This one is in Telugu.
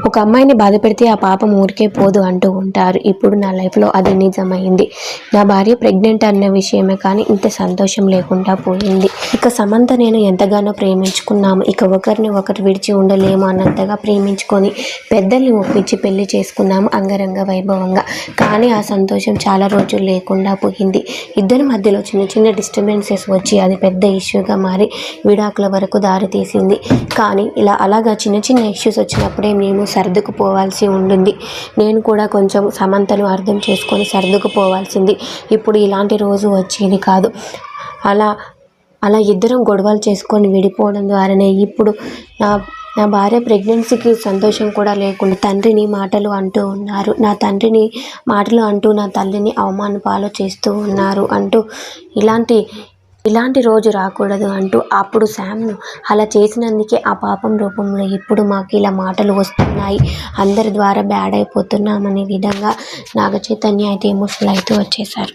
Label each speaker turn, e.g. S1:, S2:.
S1: ఒక అమ్మాయిని బాధ పెడితే ఆ పాపం ఊరికే పోదు అంటూ ఉంటారు. ఇప్పుడు నా లైఫ్లో అది నిజమైంది. నా భార్య ప్రెగ్నెంట్ అన్న విషయమే కానీ ఇంత సంతోషం లేకుండా పోయింది. ఇక సమంత నేను ఎంతగానో ప్రేమించుకున్నాము. ఇక ఒకరిని ఒకరు విడిచి ఉండలేము అన్నంతగా ప్రేమించుకొని పెద్దల్ని ఒప్పించి పెళ్లి చేసుకున్నాము అంగరంగ వైభవంగా. కానీ ఆ సంతోషం చాలా రోజులు లేకుండా పోయింది. ఇద్దరి మధ్యలో చిన్న చిన్న డిస్టర్బెన్సెస్ వచ్చి అది పెద్ద ఇష్యూగా మారి విడాకుల వరకు దారితీసింది. కానీ అలాగా చిన్న చిన్న ఇష్యూస్ వచ్చినప్పుడే మేము సర్దుకుపోవాల్సి ఉంటుంది. నేను కూడా కొంచెం సమంతను అర్థం చేసుకొని సర్దుకుపోవాల్సింది. ఇప్పుడు ఇలాంటి రోజు వచ్చేది కాదు. అలా ఇద్దరం గొడవలు చేసుకొని విడిపోవడం ద్వారానే ఇప్పుడు నా భార్య ప్రెగ్నెన్సీకి సంతోషం కూడా లేకుండా తండ్రిని మాటలు అంటూ ఉన్నారు. నా తండ్రిని మాటలు అంటూ నా తల్లిని అవమాన పాలు చేస్తూ ఉన్నారు అంటూ ఇలాంటి రోజు రాకూడదు అంటూ అప్పుడు శామ్ను అలా చేసినందుకే ఆ పాపం రూపంలో ఇప్పుడు మాకు ఇలా మాటలు వస్తున్నాయి, అందరి ద్వారా బ్యాడ్ అయిపోతున్నామనే విధంగా నాగ చైతన్య అయితే ఎమోషనల్ అయితే వచ్చేసారు.